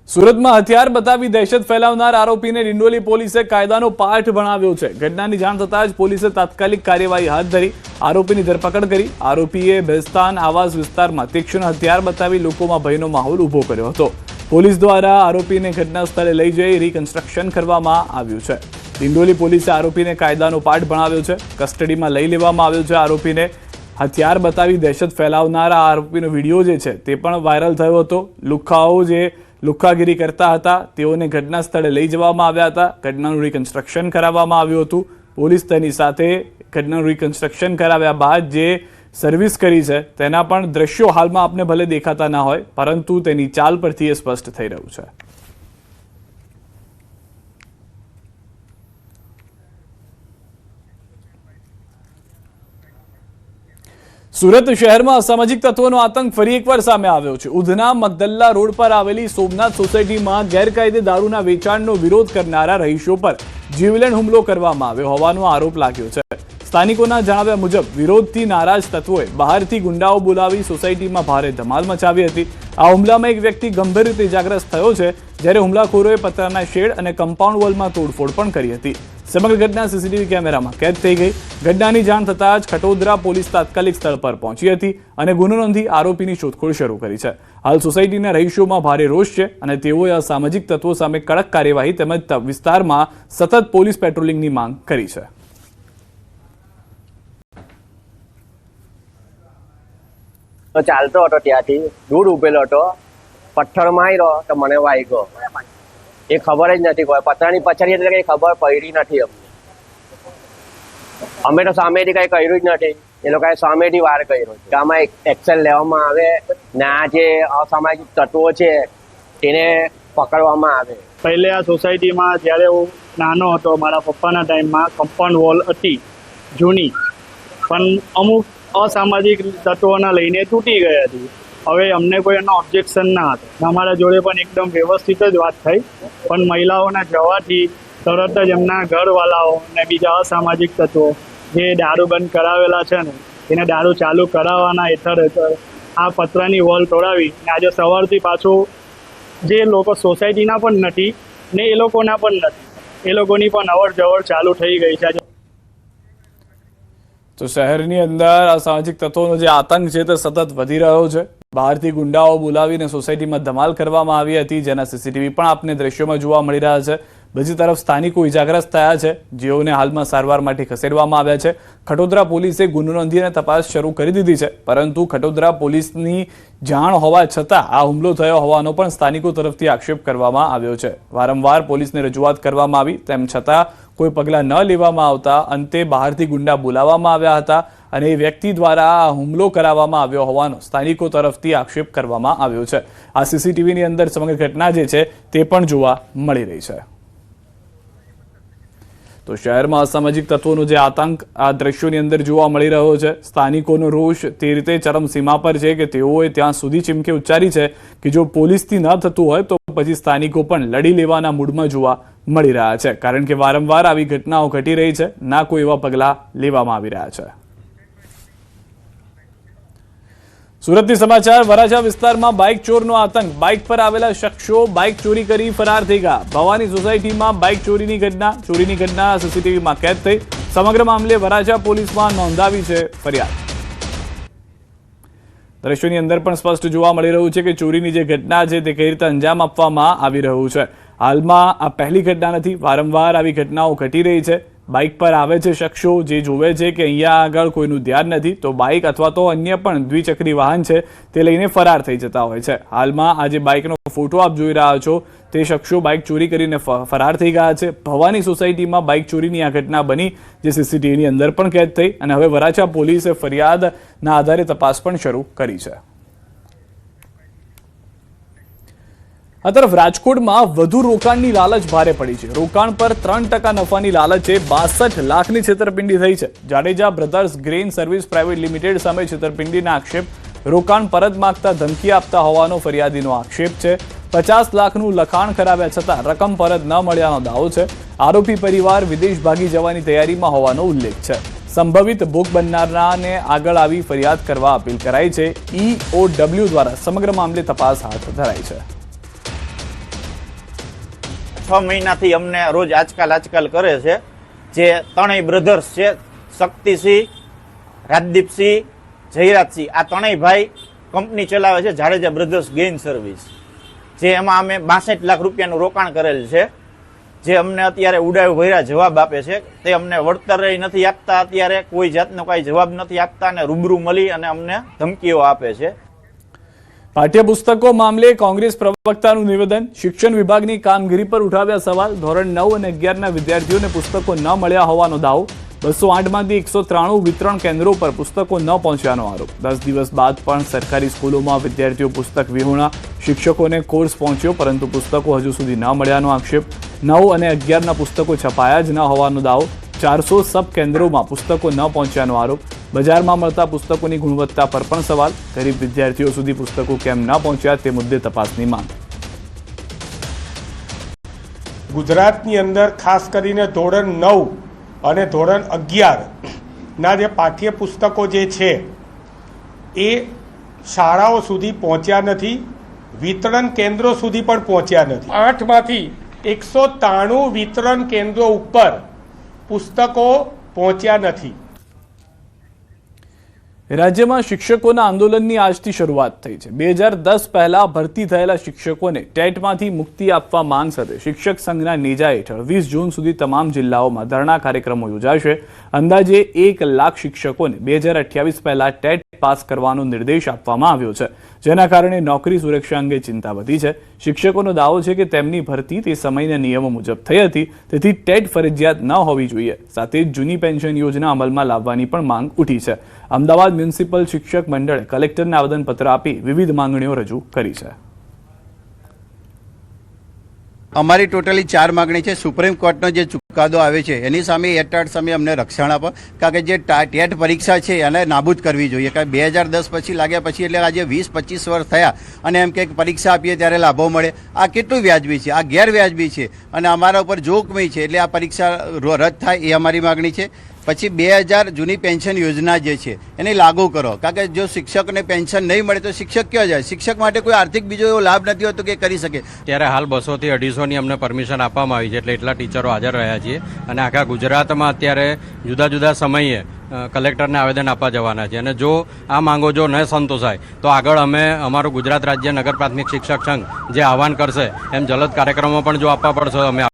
સુરતમાં હથિયાર બતાવી દહેશત ફેલાવનાર આરોપીને ડિંડોલી પોલીસે કાયદાનો પાઠ ભણાવ્યો છે। ઘટનાની જાણ થતાં જ પોલીસે તાત્કાલિક કાર્યવાહી હાથ ધરી આરોપીની ધરપકડ કરી। આરોપીએ બેસ્તાન આવાસ વિસ્તારમાં તીક્ષ્ણ હથિયાર બતાવી લોકોમાં ભયનો માહોલ ઊભો કર્યો હતો। પોલીસ દ્વારા આરોપીને ઘટના સ્થળે લઈ જઈ રિકન્સ્ટ્રક્શન કરવામાં આવ્યું છે। ડિંડોલી પોલીસે આરોપીને કાયદાનો પાઠ ભણાવ્યો છે। કસ્ટડીમાં લઈ લેવામાં આવ્યો છે। આરોપીને હથિયાર બતાવી દહેશત ફેલાવનારા આરોપીનો વિડીયો જે છે તે પણ વાયરલ થયો હતો। લુખ્ખાઓ જે લુખ્ખાગીરી કરતા હતા તેઓને ઘટના સ્થળે લઈ જવામાં આવ્યા હતા। ઘટનાનું રિકન્સ્ટ્રક્શન કરાવવામાં આવ્યું હતું। પોલીસ તેની સાથે ઘટનાનું રિકન્સ્ટ્રક્શન કરાવ્યા બાદ જે સર્વિસ કરી છે તેના પણ દ્રશ્યો હાલમાં આપને ભલે દેખાતા ના હોય પરંતુ તેની ચાલ પરથી એ સ્પષ્ટ થઈ રહ્યું છે। સુરત શહેરમાં અસામાજિક તત્વોનો આતંક ફરી એકવાર સામે આવ્યો છે। ઉધના મગદલ્લા રોડ પર આવેલી સોમનાથ સોસાયટીમાં ગેરકાયદે દારૂના વેચાણનો વિરોધ કરનારા રહીશો પર જીવલેણ હુમલો કરવામાં આવ્યો હોવાનો આરોપ લાગ્યો છે। સ્થાનિકોના જણાવ્યા મુજબ વિરોધથી નારાજ તત્વોએ બહારથી ગુંડાઓ બોલાવી સોસાયટીમાં ભારે ધમાલ મચાવી હતી। આ હુમલામાં એક વ્યક્તિ ગંભીર રીતે ઇજાગ્રસ્ત થયો છે જ્યારે હુમલાખોરોએ પતરાના શેડ અને કમ્પાઉન્ડ વોલમાં તોડફોડ પણ કરી હતી। સમગ્ર ઘટના સીસીટીવી કેમેરામાં કેદ થઈ ગઈ। ઘટનાની જાણ થતાં જ ખટોદરા પોલીસ તાત્કાલિક સ્થળ પર પહોંચી હતી અને ગુનો નોંધી આરોપીની શોધખોળ શરૂ કરી છે। હાલ સોસાયટીના રહીશોમાં ભારે રોષ છે અને તેઓએ અસામાજિક તત્વો સામે કડક કાર્યવાહી તેમજ વિસ્તારમાં સતત પોલીસ પેટ્રોલિંગની માંગ કરી છે। ચાલતો હતો ત્યાંથી દૂર ઉભેલો હતો, પથ્થર માર્યો તો મને વાગ્યો। એ ખબર જ નથી કોઈ પતરાની પછાડી એટલે કઈ ખબર પડી નથી અમે તો સામેથી કઈ કર્યું જ નથી। એ લોકોએ સામેથી વાર કર્યો કે આમાં એક્શન લેવામાં આવે ને આ જે અસામાજિક તત્વો છે તેને પકડવામાં આવે। પહેલે આ સોસાયટીમાં જ્યારે હું નાનો હતો મારા પપ્પાના ટાઈમમાં કમ્પાઉન્ડ વોલ હતી જૂની, પણ અમુક અસામાજિક તત્વોના લઈને તૂટી ગઈ હતી। હવે અમને કોઈ એનો ઓબ્જેક્શન ના હતો, અમારા જોડે પણ એકદમ વ્યવસ્થિત જ વાત થઈ, પણ મહિલાઓના જવાથી તરત જ એમના ઘરવાળાઓ ને બીજા અસામાજિક તત્વો જે દારૂ બંધ કરાવેલા છે ને એને દારૂ ચાલુ કરાવવાના હેઠળ આ પતરાની વોલ તોડાવી ને આજે સવારથી પાછું જે લોકો સોસાયટીના પણ નથી ને એ લોકોના પણ નથી, એ લોકોની પણ અવર જવર ચાલુ થઈ ગઈ છે। તો શહેરની અંદર અસામાજિક તત્વોનો જે આતંક છે તે સતત વધી રહ્યો છે। બહારથી ગુંડાઓ બોલાવીને સોસાયટીમાં ધમાલ કરવામાં આવી હતી જેના સીસીટીવી પણ આપને દ્રશ્યોમાં જોવા મળી રહ્યા છે। બીજી તરફ સ્થાનિકો ઇજાગ્રસ્ત થયા છે જેઓને હાલમાં સારવાર માટે ખસેડવામાં આવ્યા છે। ખટોદરા પોલીસે ગુનો નોંધીને તપાસ શરૂ કરી દીધી છે પરંતુ ખટોદરા પોલીસની જાણ હોવા છતાં આ હુમલો થયો હોવાનો પણ સ્થાનિકો તરફથી આક્ષેપ કરવામાં આવ્યો છે। વારંવાર પોલીસને રજૂઆત કરવામાં આવી તેમ છતાં કોઈ પગલાં ન લેવામાં આવતા અંતે બહારથી ગુંડા બોલાવવામાં આવ્યા હતા અને એ વ્યક્તિ દ્વારા આ હુમલો કરાવવામાં આવ્યો હોવાનો સ્થાનિકો તરફથી આક્ષેપ કરવામાં આવ્યો છે। આ સીસીટીવીની અંદર સમગ્ર ઘટના જે છે તે પણ જોવા મળી રહી છે। તો શહેરમાં અસામાજિક તત્વોનો જે આતંક આ દ્રશ્યોની અંદર જોવા મળી રહ્યો છે। સ્થાનિકોનો રોષ તે રીતે ચરમસીમા પર છે કે તેઓએ ત્યાં સુધી ચીમકી ઉચ્ચારી છે કે જો પોલીસથી ન થતું હોય તો પછી સ્થાનિકો પણ લડી લેવાના મૂડમાં જોવા મળી રહ્યા છે કારણ કે વારંવાર આવી ઘટનાઓ ઘટી રહી છે, ના કોઈ એવા પગલાં લેવામાં આવી રહ્યા છે। સુરતથી સમાચાર। વરાછા વિસ્તારમાં બાઇક ચોરનો આતંક। બાઇક પર આવેલા શખ્સો બાઇક ચોરી કરી ફરાર થઈ ગયા। ભવાની સોસાયટીમાં બાઇક ચોરીની ઘટના સીસીટીવીમાં કેદ થઈ। સમગ્ર મામલે વરાછા પોલીસમાં નોંધાવી છે ફરિયાદ। દ્રશ્યોની અંદર પણ સ્પષ્ટ જોવા મળી રહ્યું છે કે ચોરીની જે ઘટના છે તે કઈ રીતે અંજામ આપવામાં આવી રહ્યું છે। હાલમાં આ પહેલી ઘટના નથી, વારંવાર આવી ઘટનાઓ ઘટી રહી છે। બાઇક પર આવે છે શખ્સો જે જોવે છે કે અહીંયા આગળ કોઈનું ધ્યાન નથી તો બાઇક અથવા તો અન્ય પણ દ્વિચક્રી વાહન છે તે લઈને ફરાર થઈ જતા હોય છે। હાલમાં આ જે બાઇકનો ફોટો આપ જોઈ રહ્યા છો તે શખ્સો બાઇક ચોરી કરીને ફરાર થઈ ગયા છે। ભવાની સોસાયટીમાં બાઇક ચોરીની આ ઘટના બની જે સીસીટીવીની અંદર પણ કેદ થઈ અને હવે વરાછા પોલીસે ફરિયાદના આધારે તપાસ પણ શરૂ કરી છે। આ તરફ રાજકોટમાં વધુ રોકાણની લાલચ ભારે પડી છે। રોકાણ પર 3% નફાની લાલચે 62 લાખની છેતરપિંડી થઈ છે। Jadeja brothers grain service private limited સામે છેતરપિંડીના આક્ષેપ। રોકાણ પરત માંગતા ધમકી આપતા હોવાનો ફરિયાદીનો આક્ષેપ છે। 50 લાખનું લખાણ કરાવ્યા છતાં રકમ પરત ન મળ્યાનો દાવો છે। આરોપી પરિવાર વિદેશ ભાગી જવાની તૈયારીમાં હોવાનો ઉલ્લેખ છે। સંભવિત ભોગ બનનારને આગળ આવી ફરિયાદ કરવા અપીલ કરાઈ છે। EOW દ્વારા સમગ્ર મામલે તપાસ હાથ ધરાઈ છે। મહિનાથી અમને રોજ આજકાલ કરે છે. જે ત્રણેય બ્રધર્સ છે, શક્તિસિંહ, રાજદીપસિંહ, જયરાજસિંહ, આ ત્રણેય ભાઈ કંપની ચલાવે છે જાડેજા બ્રધર્સ ગેઇન સર્વિસ, જે એમાં અમે 62 લાખ રૂપિયાનું રોકાણ કરેલ છે. જે અમને અત્યારે ઉડાવ ભર્યા જવાબ આપે છે, તે અમને વળતર નથી આપતા, અત્યારે કોઈ જાતનો કાંઈ જવાબ નથી આપતા અને રૂબરૂ મળી અને અમને ધમકીઓ આપે છે. પાઠ્યપુસ્તકો મામલે કોંગ્રેસ પ્રવક્તાનું નિવેદન, શિક્ષણ વિભાગની કામગીરી પર ઉઠાવ્યા સવાલ, ધોરણ 9 અને 11ના વિદ્યાર્થીઓને પુસ્તકો ન મળ્યા હોવાનો દાવો, 208માંથી 193 વિતરણ કેન્દ્રો પર પુસ્તકો ન પહોંચ્યાનો આરોપ, 10 દિવસ બાદ પણ સરકારી સ્કૂલોમાં વિદ્યાર્થીઓ પુસ્તક વિહોણા, શિક્ષકોને કોર્સ પહોંચ્યો પરંતુ પુસ્તકો હજુ સુધી ન મળ્યાનો આક્ષેપ, 9 અને 11ના પુસ્તકો છપાયા જ ન હોવાનો દાવો, 400 સબ કેન્દ્રોમાં પુસ્તકો ન પહોંચ્યાનો આરોપ, બજારમાં મળતા પુસ્તકોની ગુણવત્તા પર પણ સવાલ, ગરીબ વિદ્યાર્થીઓ સુધી પુસ્તકો કેમ ન પહોંચ્યા તે મુદ્દે તપાસની માંગ. ગુજરાતની અંદર ખાસ કરીને ધોરણ 9 અને ધોરણ 11ના જે પાઠ્યપુસ્તકો જે છે એ શાળાઓ સુધી પહોંચ્યા નથી, વિતરણ કેન્દ્રો સુધી પણ પહોંચ્યા નથી. 8માંથી 193 વિતરણ કેન્દ્રો ઉપર પુસ્તકો પહોંચ્યા નથી. રાજ્યમાં શિક્ષકોના આંદોલનની આજથી શરૂઆત થઈ છે. 2010 પહેલા ભરતી થયેલા શિક્ષકોને ટેટમાંથી મુક્તિ આપવા માંગ સાથે શિક્ષક સંઘના નેજા હેઠળ 20 જૂન સુધી તમામ જિલ્લાઓમાં ધરણા કાર્યક્રમો યોજાશે. અંદાજે 1 લાખ શિક્ષકોને 2028 પહેલા ટેટ પાસ કરવાનો નિર્દેશ આપવામાં આવ્યો છે, જેના કારણે નોકરી સુરક્ષા અંગે ચિંતા વધી છે. શિક્ષકોનો દાવો છે કે તેમની ભરતી તે સમયના નિયમો મુજબ થઈ હતી, તેથી ટેટ ફરજિયાત ન હોવી જોઈએ. સાથે જ જૂની પેન્શન યોજના અમલમાં લાવવાની પણ માંગ ઉઠી છે. અમદાવાદ મ્યુનિસિપલ શિક્ષક મંડળે કલેક્ટરને આવેદનપત્ર આપી વિવિધ માંગણીઓ રજૂ કરી છે. અમારી ટોટલી 4 માગણી છે. સુપ્રીમ કોર્ટનો જે ચુકાદો આવે છે એની સામે એટાટ સામે અમને રક્ષણ આપો, કારણ કે જે ટેટ પરીક્ષા છે એને નાબૂદ કરવી જોઈએ. કારણ કે 2010 પછી લાગ્યા પછી એટલે આજે 20-25 વર્ષ થયા અને એમ કે પરીક્ષા આપીએ ત્યારે લાભો મળે, આ કેટલું વ્યાજબી છે? આ ગેરવ્યાજબી છે અને અમારા ઉપર જોખમી છે. એટલે આ પરીક્ષા રદ થાય એ અમારી માગણી છે. પછી 2000 જૂની પેન્શન યોજના જે છે એને લાગુ કરો, કારણ કે જો શિક્ષકને પેન્શન નહીં મળે તો શિક્ષક ક્યાં જાય? શિક્ષક માટે કોઈ આર્થિક બીજો એવો લાભ નથી હોતો કે કરી શકે. ત્યારે હાલ 200 થી 250ની અમને પરમિશન આપવામાં આવી છે, એટલે એટલા ટીચરો હાજર રહ્યા છીએ અને આખા ગુજરાતમાં અત્યારે જુદા જુદા સમયે કલેક્ટરને આવેદન આપવા જવાના છે. અને જો આ માંગો જો ન સંતોષાય તો આગળ અમે અમારું ગુજરાત રાજ્ય નગર પ્રાથમિક શિક્ષક સંઘ જે આહવાન કરશે એમ જલદ કાર્યક્રમો પણ જો આપવા પડશે અમે